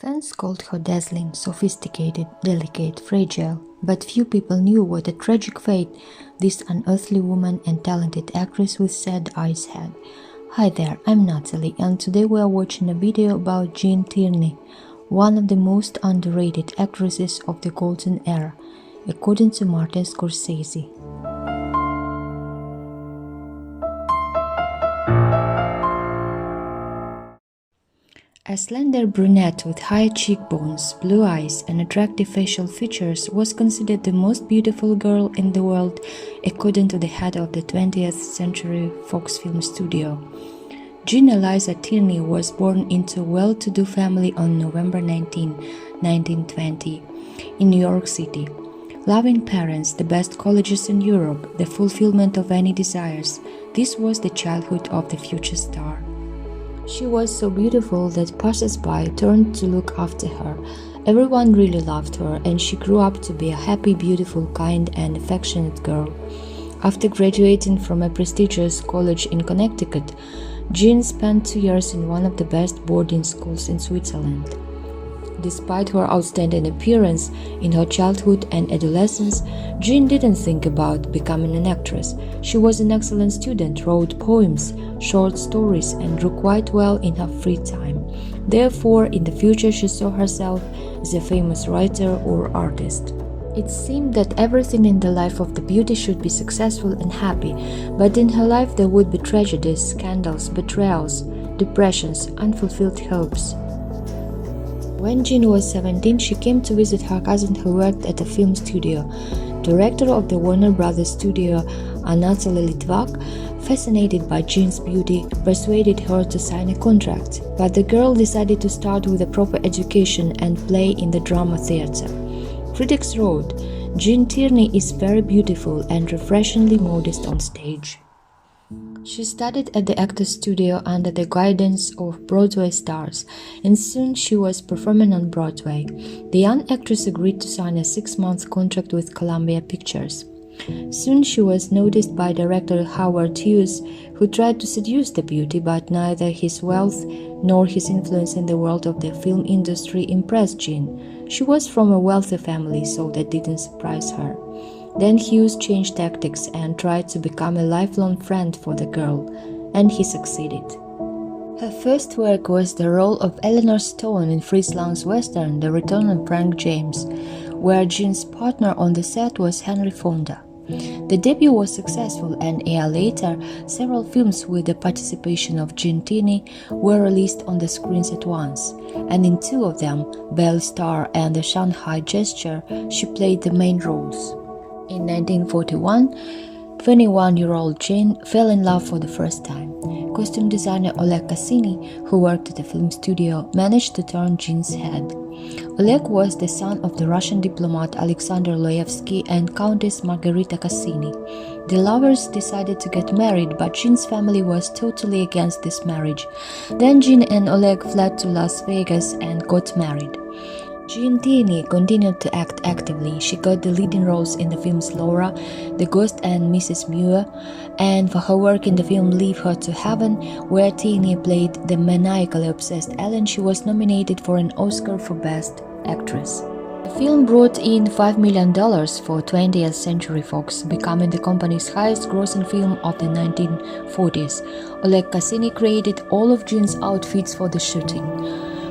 Fans called her dazzling, sophisticated, delicate, fragile, but few people knew what a tragic fate this unearthly woman and talented actress with sad eyes had. Hi there, I'm Natalie, and today we are watching a video about Gene Tierney, one of the most underrated actresses of the golden era, according to Martin Scorsese. A slender brunette with high cheekbones, blue eyes, and attractive facial features was considered the most beautiful girl in the world, according to the head of the 20th Century Fox Film Studio. Jean Eliza Tierney was born into a well-to-do family on November 19, 1920, in New York City. Loving parents, the best colleges in Europe, the fulfillment of any desires, this was the childhood of the future star. She was so beautiful that passers-by turned to look after her. Everyone really loved her, and she grew up to be a happy, beautiful, kind, and affectionate girl. After graduating from a prestigious college in Connecticut, Jean spent 2 years in one of the best boarding schools in Switzerland. Despite her outstanding appearance in her childhood and adolescence, Jean didn't think about becoming an actress. She was an excellent student, wrote poems, short stories, and drew quite well in her free time. Therefore, in the future she saw herself as a famous writer or artist. It seemed that everything in the life of the beauty should be successful and happy, but in her life there would be tragedies, scandals, betrayals, depressions, unfulfilled hopes. When Jean was 17, she came to visit her cousin who worked at a film studio. Director of the Warner Brothers studio, Anatoly Litvak, fascinated by Jean's beauty, persuaded her to sign a contract, but the girl decided to start with a proper education and play in the drama theater. Critics wrote, "Gene Tierney is very beautiful and refreshingly modest on stage." She studied at the Actors Studio under the guidance of Broadway stars, and soon she was performing on Broadway. The young actress agreed to sign a 6-month contract with Columbia Pictures. Soon she was noticed by director Howard Hughes, who tried to seduce the beauty, but neither his wealth nor his influence in the world of the film industry impressed Jean. She was from a wealthy family, so that didn't surprise her. Then Hughes changed tactics and tried to become a lifelong friend for the girl, and he succeeded. Her first work was the role of Eleanor Stone in Fritz Lang's western The Return of Frank James, where Jean's partner on the set was Henry Fonda. The debut was successful, and a year later, several films with the participation of Gene Tierney were released on the screens at once, and in 2 of them, Belle Starr and The Shanghai Gesture, she played the main roles. In 1941, 21-year-old Jean fell in love for the first time. Costume designer Oleg Cassini, who worked at the film studio, managed to turn Jean's head. Oleg was the son of the Russian diplomat Alexander Loevsky and Countess Margarita Cassini. The lovers decided to get married, but Jean's family was totally against this marriage. Then Jean and Oleg fled to Las Vegas and got married. Gene Tierney continued to act actively. She got the leading roles in the films Laura, The Ghost and Mrs. Muir, and for her work in the film Leave Her to Heaven, where Tierney played the maniacally obsessed Ellen, she was nominated for an Oscar for Best Actress. The film brought in $5 million for 20th Century Fox, becoming the company's highest-grossing film of the 1940s. Oleg Cassini created all of Jean's outfits for the shooting.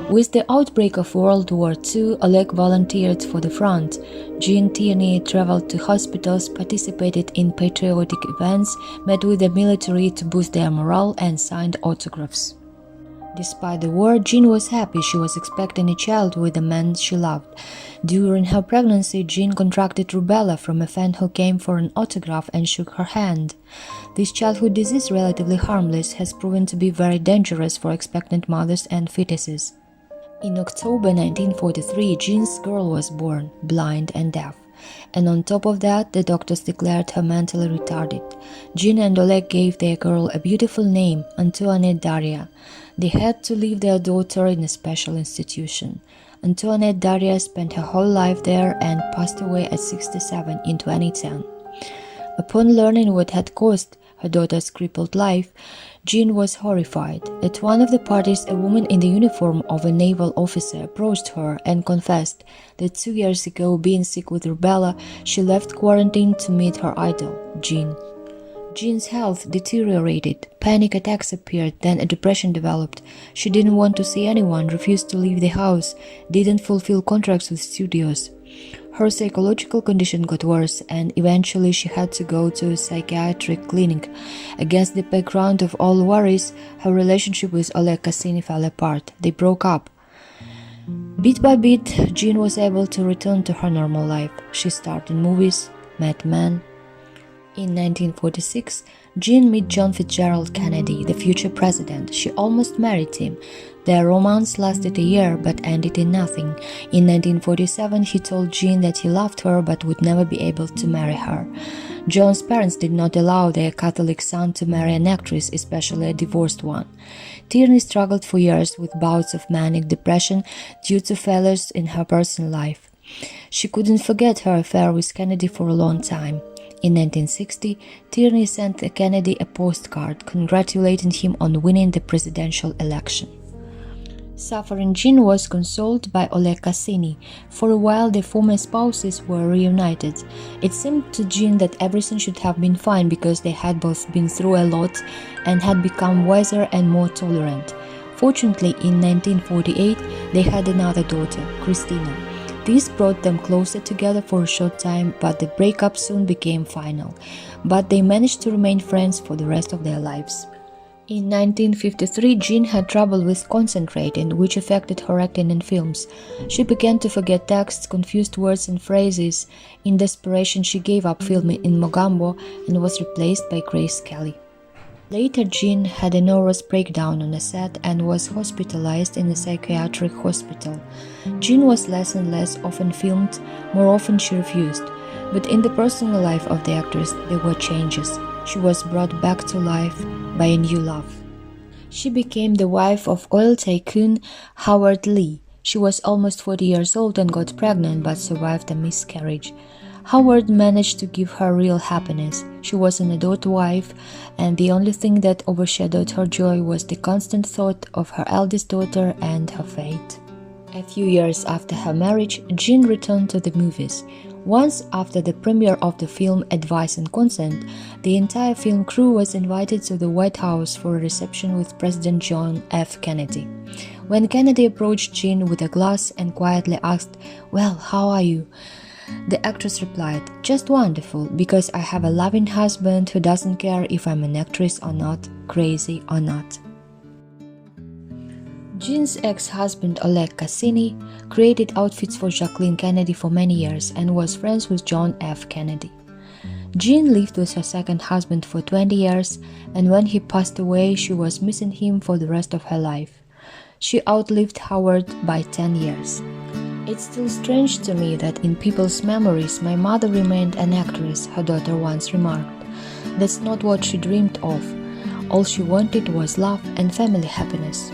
With the outbreak of World War II, Oleg volunteered for the front. Gene Tierney traveled to hospitals, participated in patriotic events, met with the military to boost their morale, and signed autographs. Despite the war, Jean was happy. She was expecting a child with the man she loved. During her pregnancy, Jean contracted rubella from a fan who came for an autograph and shook her hand. This childhood disease, relatively harmless, has proven to be very dangerous for expectant mothers and fetuses. In October 1943, Jean's girl was born, blind and deaf, and on top of that, the doctors declared her mentally retarded. Jean and Oleg gave their girl a beautiful name, Antoinette Daria. They had to leave their daughter in a special institution. Antoinette Daria spent her whole life there and passed away at 67 in 2010. Upon learning what had caused her daughter's crippled life, Gene was horrified. At one of the parties, a woman in the uniform of a naval officer approached her and confessed that 2 years ago, being sick with rubella, she left quarantine to meet her idol, Gene. Jean's health deteriorated, panic attacks appeared, then a depression developed. She didn't want to see anyone, refused to leave the house, didn't fulfill contracts with studios. Her psychological condition got worse, and eventually she had to go to a psychiatric clinic. Against the background of all worries, her relationship with Oleg Cassini fell apart. They broke up. Bit by bit, Jean was able to return to her normal life. She starred in movies, met men. In 1946, Jean met John Fitzgerald Kennedy, the future president. She almost married him. Their romance lasted a year but ended in nothing. In 1947, he told Jean that he loved her but would never be able to marry her. John's parents did not allow their Catholic son to marry an actress, especially a divorced one. Tierney struggled for years with bouts of manic depression due to failures in her personal life. She couldn't forget her affair with Kennedy for a long time. In 1960, Tierney sent Kennedy a postcard congratulating him on winning the presidential election. Suffering Jean was consoled by Oleg Cassini. For a while, the former spouses were reunited. It seemed to Jean that everything should have been fine because they had both been through a lot and had become wiser and more tolerant. Fortunately, in 1948, they had another daughter, Christina. This brought them closer together for a short time, but the breakup soon became final. But they managed to remain friends for the rest of their lives. In 1953, Jean had trouble with concentrating, which affected her acting in films. She began to forget texts, confused words and phrases. In desperation, she gave up filming in Mogambo and was replaced by Grace Kelly. Later, Jean had a nervous breakdown on a set and was hospitalized in a psychiatric hospital. Jean was less and less often filmed, more often she refused. But in the personal life of the actress, there were changes. She was brought back to life by a new love. She became the wife of oil tycoon Howard Lee. She was almost 40 years old and got pregnant but survived a miscarriage. Howard managed to give her real happiness. She was an adored wife, and the only thing that overshadowed her joy was the constant thought of her eldest daughter and her fate. A few years after her marriage, Jean returned to the movies. Once after the premiere of the film Advice and Consent, the entire film crew was invited to the White House for a reception with President John F. Kennedy. When Kennedy approached Jean with a glass and quietly asked, "Well, how are you?" the actress replied, "Just wonderful, because I have a loving husband who doesn't care if I'm an actress or not, crazy or not." Jean's ex-husband Oleg Cassini created outfits for Jacqueline Kennedy for many years and was friends with John F. Kennedy. Jean lived with her second husband for 20 years, and when he passed away, she was missing him for the rest of her life. She outlived Howard by 10 years. "It's still strange to me that in people's memories my mother remained an actress," her daughter once remarked. "That's not what she dreamed of. All she wanted was love and family happiness."